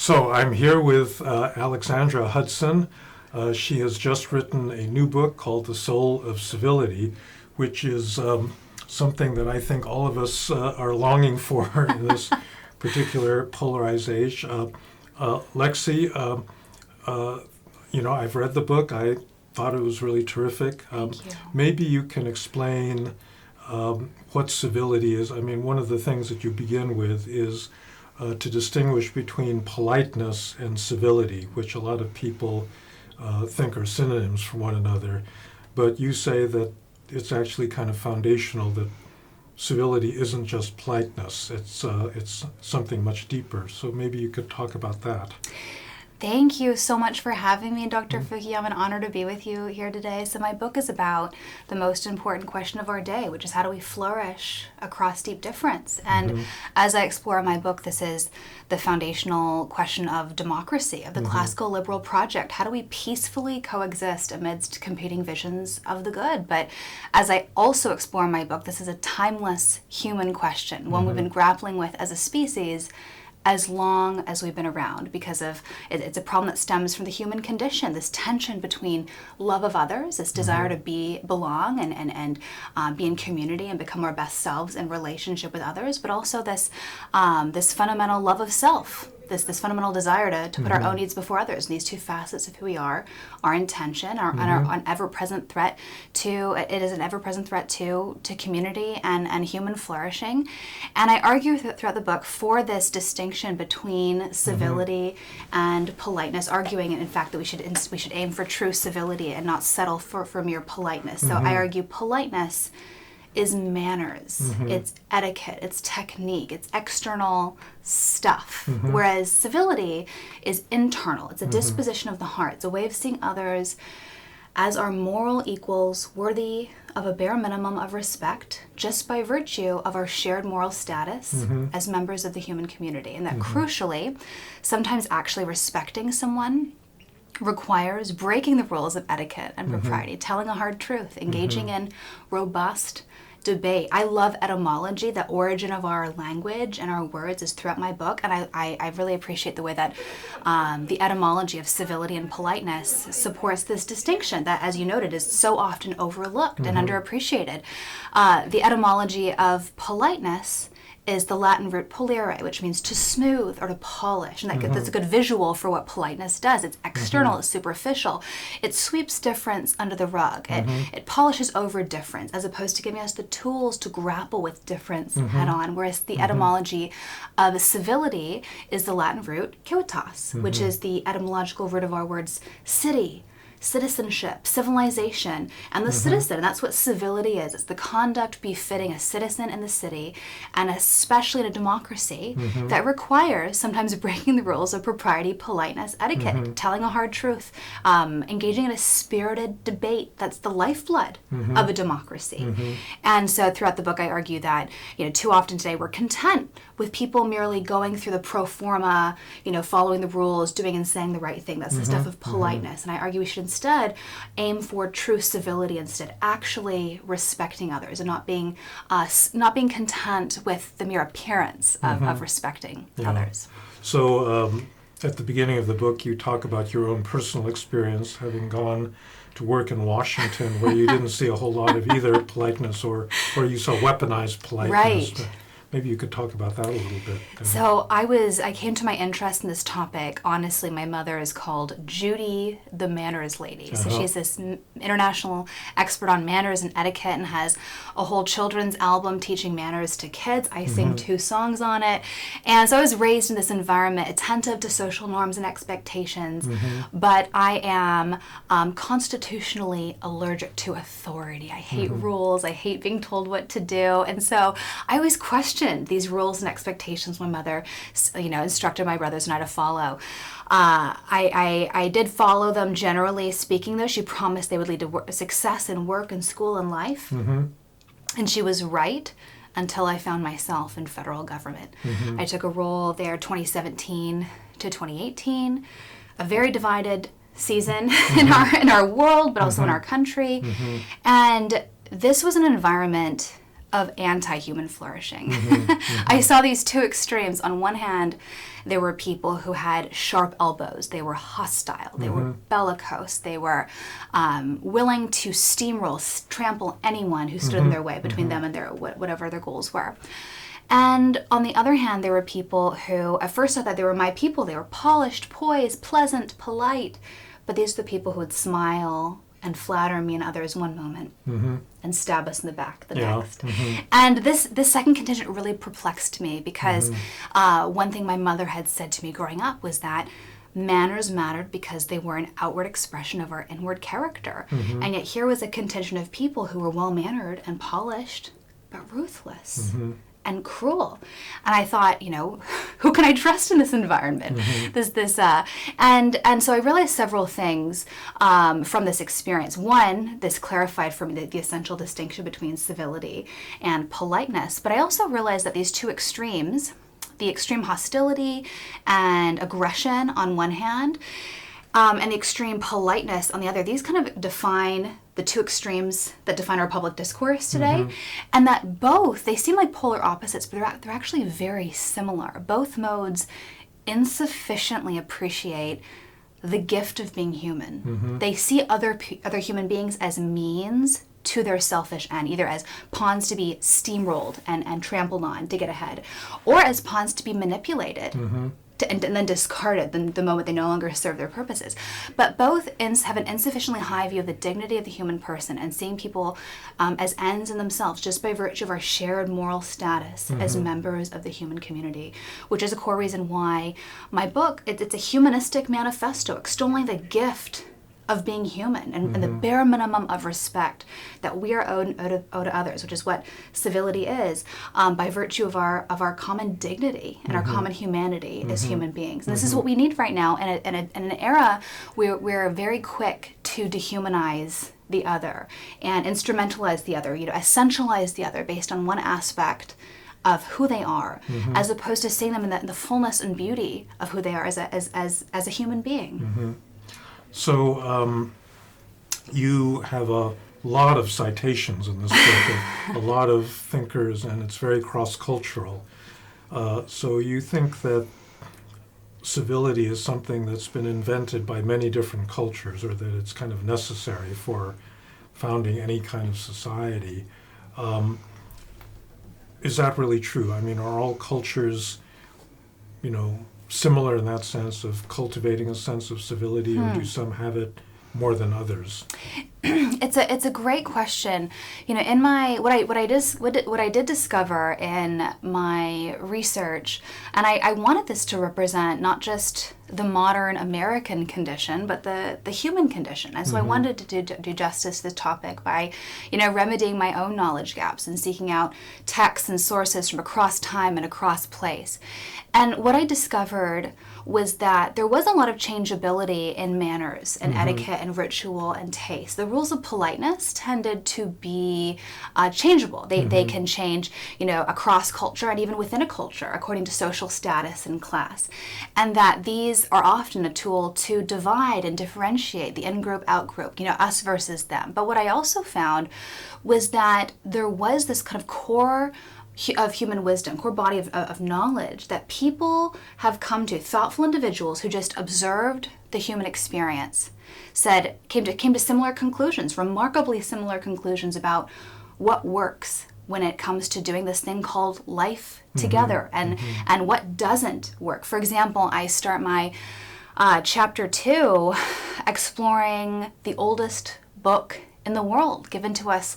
So I'm here with Alexandra Hudson. She has just written a new book called The Soul of Civility, which is something that I think all of us are longing for in this particular polarized age. Lexi, I've read the book. I thought it was really terrific. Thank you. Maybe you can explain what civility is. I mean, one of the things that you begin with is to distinguish between politeness and civility, which a lot of people think are synonyms for one another. But you say that it's actually kind of foundational, that civility isn't just politeness, it's something much deeper. So maybe you could talk about that. Thank you so much for having me, Dr. Fuki. I'm an honor to be with you here today. So my book is about the most important question of our day, which is how do we flourish across deep difference? And as I explore in my book, this is the foundational question of democracy, of the classical liberal project. How do we peacefully coexist amidst competing visions of the good? But as I also explore in my book, this is a timeless human question, one we've been grappling with as a species as long as we've been around, because of it's a problem that stems from the human condition, this tension between love of others, this desire to belong and be in community and become our best selves in relationship with others, but also this fundamental love of self, this fundamental desire to put our own needs before others. And these two facets of who we are, our intention, and an ever-present threat to community and human flourishing. And I argue throughout the book for this distinction between civility and politeness, arguing in fact that we should aim for true civility and not settle for mere politeness. So I argue politeness is manners, it's etiquette, it's technique, it's external stuff. Whereas civility is internal, it's a disposition of the heart, it's a way of seeing others as our moral equals worthy of a bare minimum of respect just by virtue of our shared moral status as members of the human community. And that crucially, sometimes actually respecting someone requires breaking the rules of etiquette and propriety, telling a hard truth, engaging in robust debate. I love etymology. The origin of our language and our words is throughout my book, and I really appreciate the way that the etymology of civility and politeness supports this distinction that, as you noted, is so often overlooked and underappreciated. The etymology of politeness is the Latin root polere, which means to smooth or to polish. And that's a good visual for what politeness does. It's external, it's superficial. It sweeps difference under the rug. It polishes over difference, as opposed to giving us the tools to grapple with difference head on. Whereas the etymology of civility is the Latin root civitas, which is the etymological root of our words city, citizenship, civilization, and the citizen. And that's what civility is. It's the conduct befitting a citizen in the city, and especially in a democracy that requires sometimes breaking the rules of propriety, politeness, etiquette, telling a hard truth, engaging in a spirited debate. That's the lifeblood of a democracy. And so throughout the book, I argue that, too often today we're content with people merely going through the pro forma, following the rules, doing and saying the right thing. That's the stuff of politeness. And I argue we should instead aim for true civility, instead actually respecting others and not being content with the mere appearance of respecting others. So at the beginning of the book, you talk about your own personal experience, having gone to work in Washington, where you didn't see a whole lot of either politeness or you saw weaponized politeness. Right. Maybe you could talk about that a little bit. So I came to my interest in this topic. Honestly, my mother is called Judy the Manners Lady. So she's this international expert on manners and etiquette and has a whole children's album teaching manners to kids. I sing 2 songs on it. And so I was raised in this environment, attentive to social norms and expectations, but I am constitutionally allergic to authority. I hate rules. I hate being told what to do. And so I always questioned these rules and expectations my mother, instructed my brothers and I to follow. I did follow them, generally speaking, though. She promised they would lead to success in work and school and life. And she was right until I found myself in federal government. I took a role there 2017 to 2018, a very divided season in our world, but also in our country. And this was an environment of anti-human flourishing. I saw these two extremes. On one hand, there were people who had sharp elbows. They were hostile. They were bellicose. They were willing to steamroll, trample anyone who stood in their way between them and their whatever their goals were. And on the other hand, there were people who, at first I thought they were my people. They were polished, poised, pleasant, polite. But these are the people who would smile and flatter me and others one moment and stab us in the back the next. And this second contingent really perplexed me because one thing my mother had said to me growing up was that manners mattered because they were an outward expression of our inward character. And yet here was a contingent of people who were well-mannered and polished, but ruthless and cruel. And I thought, who can I trust in this environment? And so I realized several things from this experience. One, this clarified for me the essential distinction between civility and politeness. But I also realized that these two extremes, the extreme hostility and aggression on one hand, and the extreme politeness on the other, these kind of define the two extremes that define our public discourse today, and that both, they seem like polar opposites, but they're actually very similar. Both modes insufficiently appreciate the gift of being human. They see other human beings as means to their selfish end, either as pawns to be steamrolled and trampled on to get ahead, or as pawns to be manipulated and then discarded the moment they no longer serve their purposes. But both have an insufficiently high view of the dignity of the human person and seeing people as ends in themselves just by virtue of our shared moral status as members of the human community, which is a core reason why my book, it's a humanistic manifesto extolling the gift of being human and the bare minimum of respect that we are owed to others, which is what civility is, by virtue of our common dignity and our common humanity as human beings. And this is what we need right now in an era where we're very quick to dehumanize the other and instrumentalize the other, essentialize the other based on one aspect of who they are, as opposed to seeing them in the fullness and beauty of who they are as a human being. So you have a lot of citations in this book, of a lot of thinkers, and it's very cross-cultural. So you think that civility is something that's been invented by many different cultures, or that it's kind of necessary for founding any kind of society. Is that really true? I mean, are all cultures, similar in that sense of cultivating a sense of civility, or do some have it more than others? It's a great question. In my what I did discover in my research, and I wanted this to represent not just the modern American condition, but the human condition. And so I wanted to do justice to this topic by, remedying my own knowledge gaps and seeking out texts and sources from across time and across place. And what I discovered was that there was a lot of changeability in manners and etiquette and ritual and taste. The rules of politeness tended to be changeable. They can change, across culture and even within a culture according to social status and class. And that these are often a tool to divide and differentiate the in-group, out-group, us versus them. But what I also found was that there was this kind of core of human wisdom, core body of knowledge that people have come to, thoughtful individuals who just observed the human experience, came to similar conclusions, remarkably similar conclusions about what works when it comes to doing this thing called life together, and what doesn't work. For example, I start my chapter 2 exploring the oldest book in the world, given to us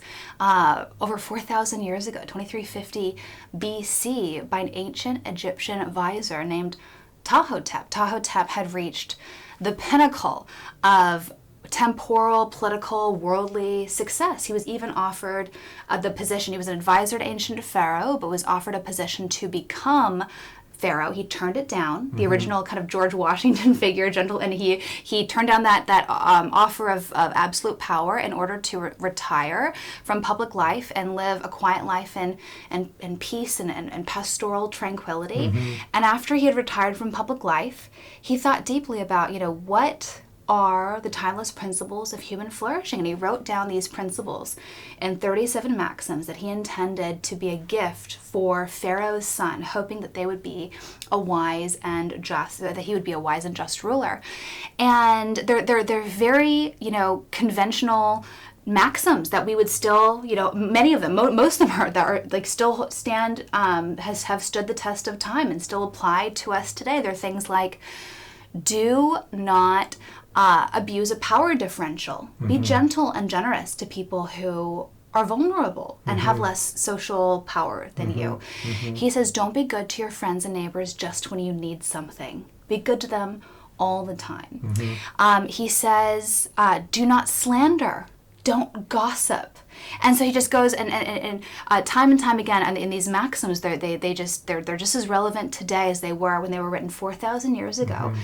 over 4,000 years ago, 2350 BC, by an ancient Egyptian vizier named Ptahhotep. Ptahhotep had reached the pinnacle of temporal, political, worldly success. He was even offered the position, he was an advisor to ancient pharaoh, but was offered a position to become Pharaoh. He turned it down, the original kind of George Washington figure, and he turned down that offer of absolute power in order to retire from public life and live a quiet life in peace and pastoral tranquility. And after he had retired from public life, he thought deeply about, what are the timeless principles of human flourishing. And he wrote down these principles in 37 maxims that he intended to be a gift for Pharaoh's son, hoping that they would be a wise and just, that he would be a wise and just ruler. And they're very, conventional maxims that we would still, many of them, most of them are like still stand, have stood the test of time and still apply to us today. They're things like, do not abuse a power differential. Be gentle and generous to people who are vulnerable and have less social power than you. He says, don't be good to your friends and neighbors just when you need something. Be good to them all the time. He says, do not slander. Don't gossip. And so he just goes and time and time again, and in these maxims, they're just as relevant today as they were when they were written 4,000 years ago.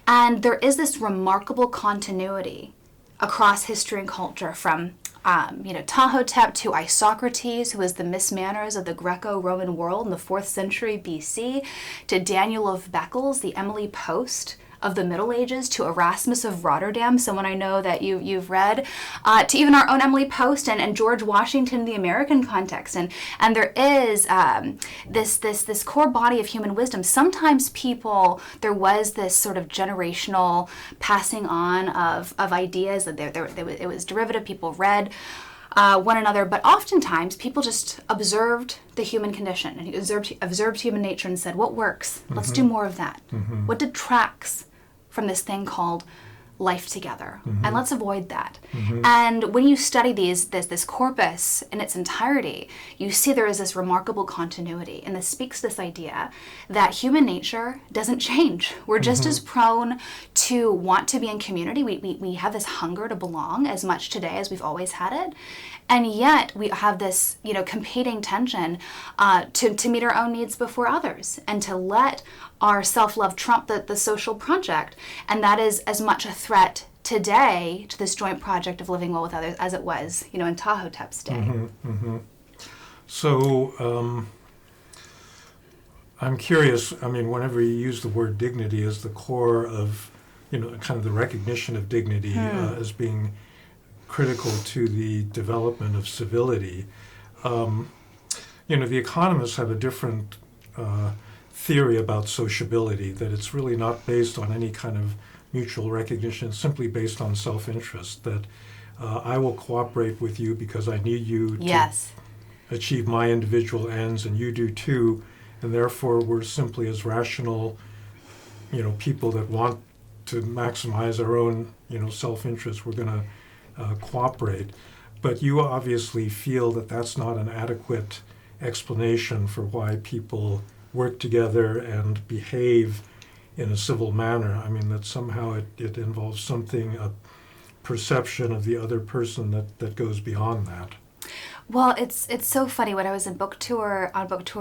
And there is this remarkable continuity across history and culture from Tahotep to Isocrates, who was the Miss Manners of the Greco-Roman world in the 4th century BC, to Daniel of Beccles, the Emily Post of the Middle Ages, to Erasmus of Rotterdam, someone I know that you've read, to even our own Emily Post and George Washington in the American context. And there is this core body of human wisdom. Sometimes there was this sort of generational passing on of ideas, that it was derivative. People read one another, but oftentimes people just observed the human condition and observed human nature and said, what works? Let's do more of that. What detracts from this thing called life together? And let's avoid that. And when you study this corpus in its entirety, you see there is this remarkable continuity, and this speaks to this idea that human nature doesn't change. We're just as prone to want to be in community. We have this hunger to belong as much today as we've always had it. And yet we have this, competing tension to meet our own needs before others and to let our self-love trump the social project. And that is as much a threat today to this joint project of living well with others as it was, in Tahotep's day. So I'm curious, whenever you use the word dignity as the core of, kind of the recognition of dignity as being critical to the development of civility. The economists have a different theory about sociability, that it's really not based on any kind of mutual recognition, it's simply based on self-interest, that I will cooperate with you because I need you to achieve my individual ends, and you do too, and therefore we're simply as rational, people that want to maximize our own, self-interest, we're going to cooperate. But you obviously feel that that's not an adequate explanation for why people work together and behave in a civil manner. That somehow it involves something, a perception of the other person that goes beyond that. Well, it's so funny. When I was on book tour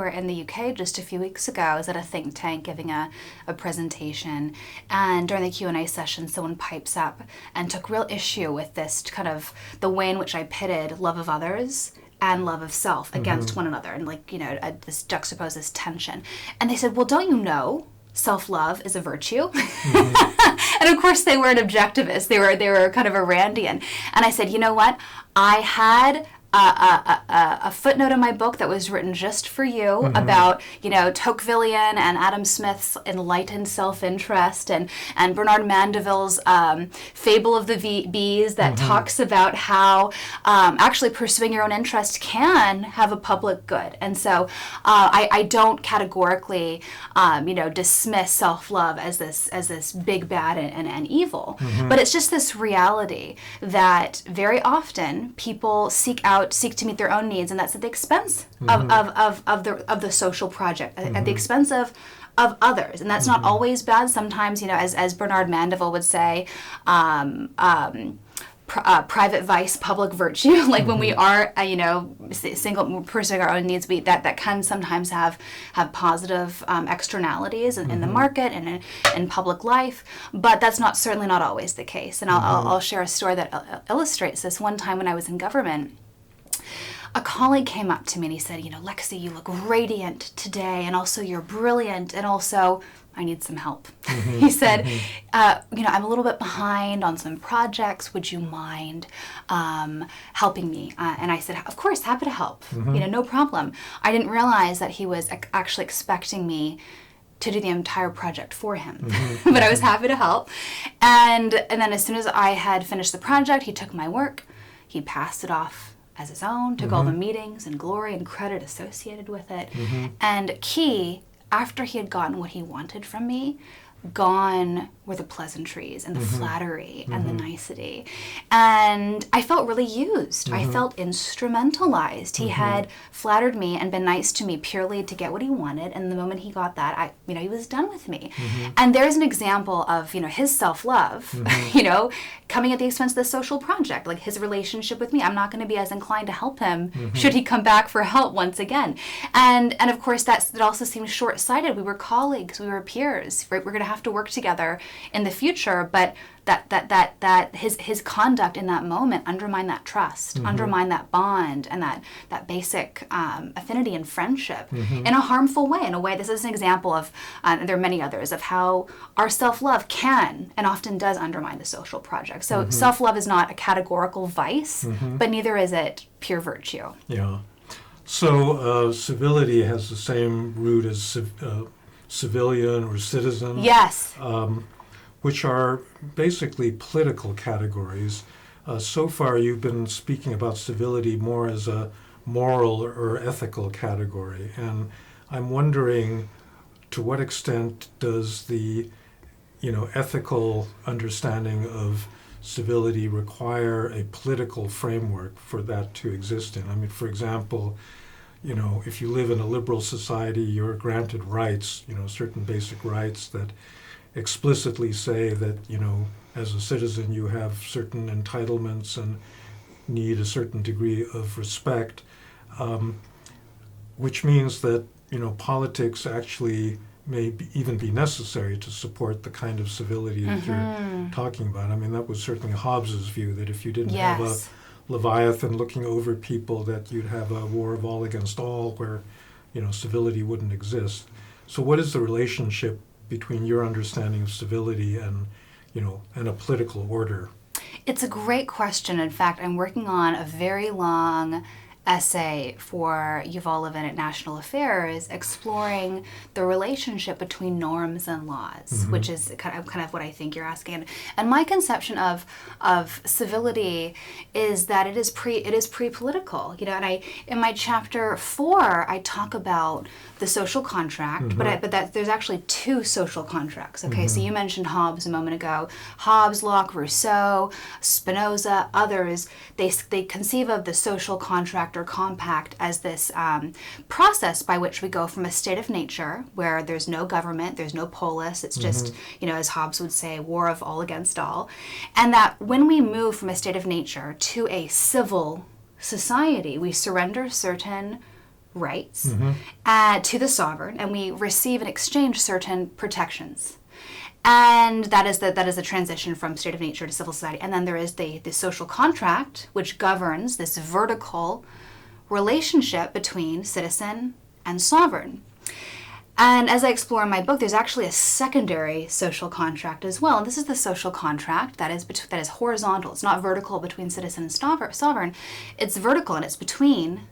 in the UK just a few weeks ago, I was at a think tank giving a presentation, and during the Q&A session, someone pipes up and took real issue with this kind of the way in which I pitted love of others and love of self against one another, and this juxtapose this tension. And they said, well, don't you know self-love is a virtue? And of course they weren't objectivists. They were kind of a Randian. And I said, you know what? I had a footnote in my book that was written just for you about, Tocquevillian and Adam Smith's enlightened self-interest and Bernard Mandeville's Fable of the Bees that talks about how actually pursuing your own interest can have a public good. And so I don't categorically, dismiss self-love as this big bad and evil, but it's just this reality that very often people seek to meet their own needs, and that's at the expense of the social project, at the expense of others, and that's not always bad. Sometimes, as Bernard Mandeville would say, private vice, public virtue. Like when we are, single pursuing our own needs, that can sometimes have positive externalities in the market and in public life. But that's certainly not always the case. And I'll share a story that illustrates this. One time when I was in government, a colleague came up to me and he said, Lexi, you look radiant today, and also you're brilliant, and also I need some help. He said, I'm a little bit behind on some projects. Would you mind helping me? And I said, of course, happy to help. No problem. I didn't realize that he was actually expecting me to do the entire project for him. But I was happy to help. And then as soon as I had finished the project, he took my work, he passed it off as his own, took all the meetings and glory and credit associated with it. And after he had gotten what he wanted from me, gone were the pleasantries and the flattery and the nicety. And I felt really used. I felt instrumentalized. He had flattered me and been nice to me purely to get what he wanted. And the moment he got that, he was done with me. And there's an example of, his self-love, coming at the expense of the social project, like his relationship with me. I'm not going to be as inclined to help him should he come back for help once again. And of course, that also seems short-sighted. We were colleagues, we were peers. We're going to have to work together in the future, but that his conduct in that moment undermined that trust, undermined that bond, and that basic affinity and friendship in a harmful way. In a way, this is an example of, there are many others, of how our self-love can and often does undermine the social project. So self-love is not a categorical vice, but neither is it pure virtue. Yeah. So civility has the same root as civilian or citizen. Yes. Which are basically political categories. So far, you've been speaking about civility more as a moral or ethical category. And I'm wondering, to what extent does the, ethical understanding of civility require a political framework for that to exist in? I mean, for example, if you live in a liberal society, you're granted rights, certain basic rights that explicitly say that, as a citizen you have certain entitlements and need a certain degree of respect, which means that, politics actually may even be necessary to support the kind of civility that you're talking about. I mean, that was certainly Hobbes's view, that if you didn't have a Leviathan looking over people, that you'd have a war of all against all where, civility wouldn't exist. So what is the relationship between your understanding of civility and, and a political order? It's a great question. In fact, I'm working on a very long essay for Yuval Levin at National Affairs, exploring the relationship between norms and laws, which is kind of what I think you're asking. And my conception of civility is that it is pre-political. And in my chapter 4, I talk about the social contract, but there's actually 2 social contracts. Okay, so you mentioned Hobbes a moment ago. Hobbes, Locke, Rousseau, Spinoza, others, they conceive of the social contract or compact as this process by which we go from a state of nature where there's no government, there's no polis, it's just, as Hobbes would say, war of all against all. And that when we move from a state of nature to a civil society, we surrender certain rights to the sovereign, and we receive in exchange certain protections. And that is the transition from state of nature to civil society. And then there is the social contract, which governs this vertical relationship between citizen and sovereign. And as I explore in my book, there's actually a secondary social contract as well. And this is the social contract that is horizontal. It's not vertical between citizen and sovereign. It's vertical, and it's between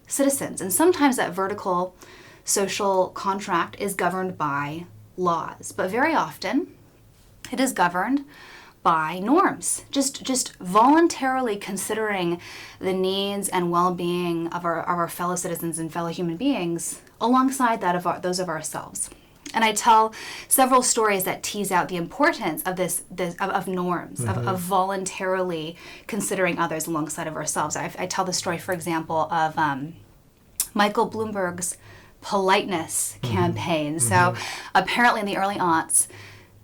citizens. And sometimes that vertical social contract is governed by laws, but very often it is governed by norms, just voluntarily considering the needs and well-being of our fellow citizens and fellow human beings alongside that of those of ourselves. And I tell several stories that tease out the importance of of norms, of voluntarily considering others alongside of ourselves. I tell the story, for example, of Michael Bloomberg's politeness campaign. So apparently in the early aughts,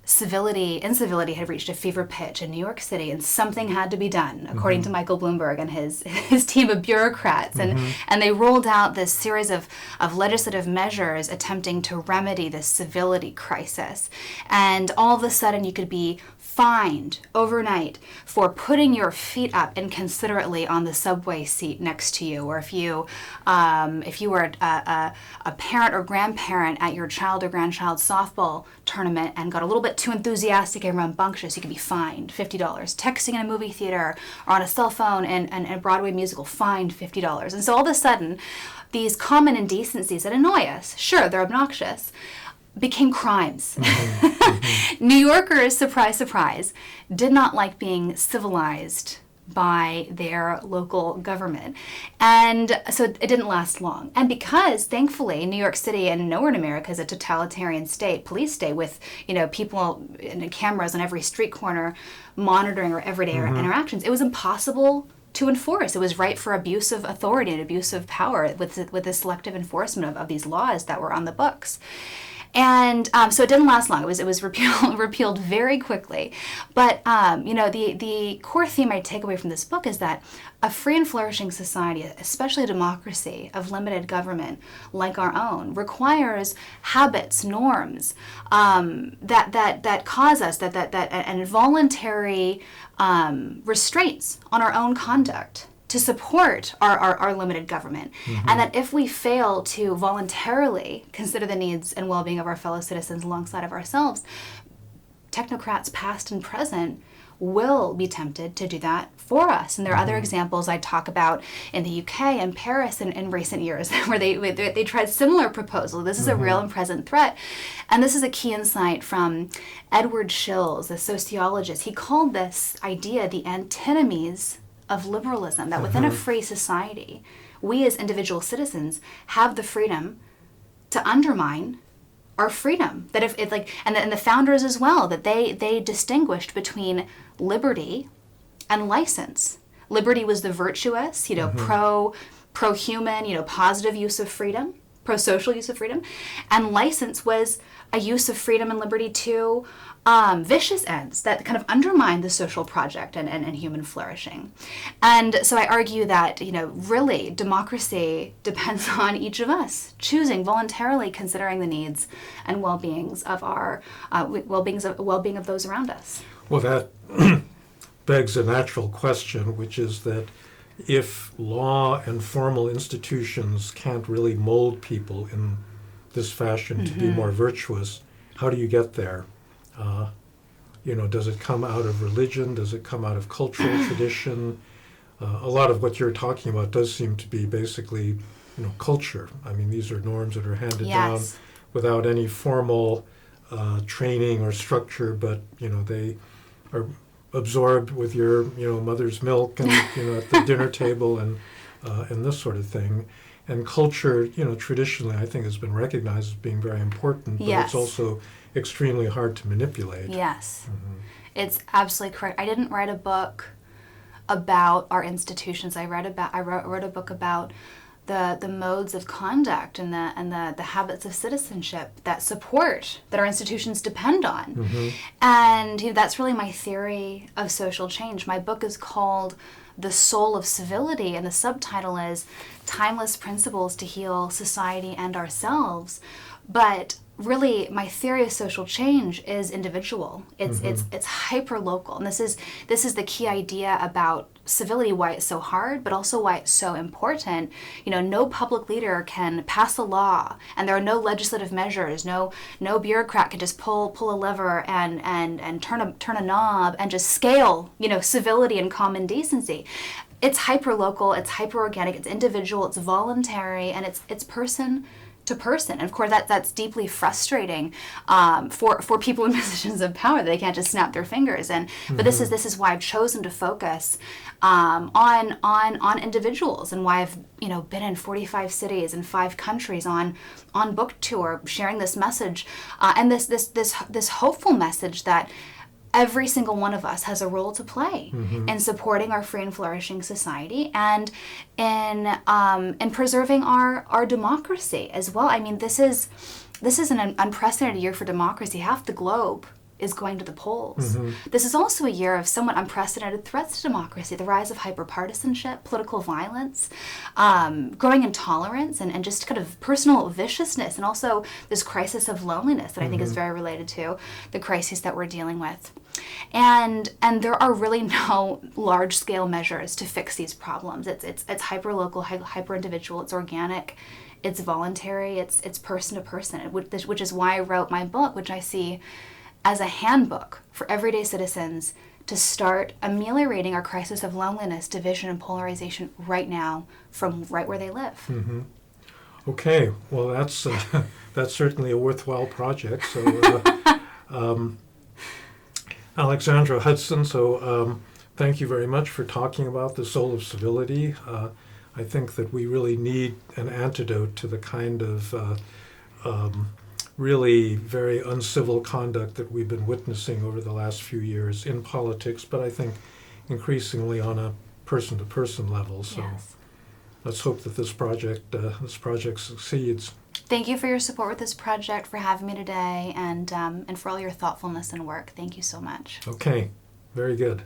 incivility had reached a fever pitch in New York City, and something had to be done, according to Michael Bloomberg and his team of bureaucrats. And they rolled out this series of legislative measures attempting to remedy this civility crisis. And all of a sudden you could be fined overnight for putting your feet up inconsiderately on the subway seat next to you, or if you were a parent or grandparent at your child or grandchild's softball tournament and got a little bit too enthusiastic and rambunctious, you could be fined $50. Texting in a movie theater or on a cell phone and a Broadway musical, fined $50. And so all of a sudden, these common indecencies that annoy us, sure, they're obnoxious, became crimes. New Yorkers, surprise, surprise, did not like being civilized by their local government. And so it didn't last long. And because, thankfully, New York City and nowhere in America is a totalitarian state, police state with, people and cameras on every street corner monitoring our everyday interactions, it was impossible to enforce. It was ripe for abuse of authority and abuse of power with the selective enforcement of these laws that were on the books. And so it didn't last long. It was repealed very quickly. But the core theme I take away from this book is that a free and flourishing society, especially a democracy of limited government like our own, requires habits, norms that cause us and voluntary restraints on our own conduct to support our limited government. And that if we fail to voluntarily consider the needs and well-being of our fellow citizens alongside of ourselves, technocrats past and present will be tempted to do that for us. And there are other examples I talk about in the UK and Paris in recent years where they tried similar proposals. This is a real and present threat. And this is a key insight from Edward Shills, a sociologist. He called this idea the antinomies of liberalism, that within a free society, we as individual citizens have the freedom to undermine our freedom. That if it and the founders as well, that they distinguished between liberty and license. Liberty was the virtuous, pro-human, positive use of freedom, pro-social use of freedom, and license was a use of freedom and liberty to vicious ends that kind of undermine the social project and human flourishing. And so I argue that, really democracy depends on each of us choosing, voluntarily considering the needs and well-beings of our well-being of those around us. Well, that begs a natural question, which is that if law and formal institutions can't really mold people in this fashion to be more virtuous, how do you get there? Does it come out of religion? Does it come out of cultural tradition? A lot of what you're talking about does seem to be basically, culture. I mean, these are norms that are handed down without any formal training or structure, but, they are absorbed with your, mother's milk and, at the dinner table and this sort of thing. And culture, traditionally, I think has been recognized as being very important, but it's also extremely hard to manipulate. Yes, it's absolutely correct. I didn't write a book about our institutions. I wrote a book about the modes of conduct and the habits of citizenship that our institutions depend on. And that's really my theory of social change. My book is called The Soul of Civility, and the subtitle is Timeless Principles to Heal Society and Ourselves. But really, my theory of social change is individual. It's hyper local, and this is the key idea about civility. Why it's so hard, but also why it's so important. No public leader can pass a law, and there are no legislative measures. No bureaucrat can just pull a lever and turn a knob and just scale civility and common decency. It's hyper local. It's hyper organic. It's individual. It's voluntary, and it's person to person. And of course, that's deeply frustrating for people in positions of power. They can't just snap their fingers. But this is why I've chosen to focus on individuals, and why I've been in 45 cities and 5 countries on book tour, sharing this message and this hopeful message that every single one of us has a role to play in supporting our free and flourishing society and in preserving our democracy as well. I mean, this is an unprecedented year for democracy. Half the globe is going to the polls. This is also a year of somewhat unprecedented threats to democracy: the rise of hyperpartisanship, political violence, growing intolerance, and just kind of personal viciousness, and also this crisis of loneliness that I think is very related to the crises that we're dealing with. And there are really no large-scale measures to fix these problems. It's hyper-local, hyper-individual, it's organic, it's voluntary, it's person to person, which is why I wrote my book, which I see as a handbook for everyday citizens to start ameliorating our crisis of loneliness, division, and polarization right now from right where they live. Mm-hmm. Okay, well, that's certainly a worthwhile project. So, Alexandra Hudson, thank you very much for talking about the Soul of Civility. I think that we really need an antidote to the kind of really very uncivil conduct that we've been witnessing over the last few years in politics, but I think increasingly on a person-to-person level. So Yes. let's hope that this project succeeds. Thank you for your support with this project, for having me today, and for all your thoughtfulness and work. Thank you so much. Okay, very good.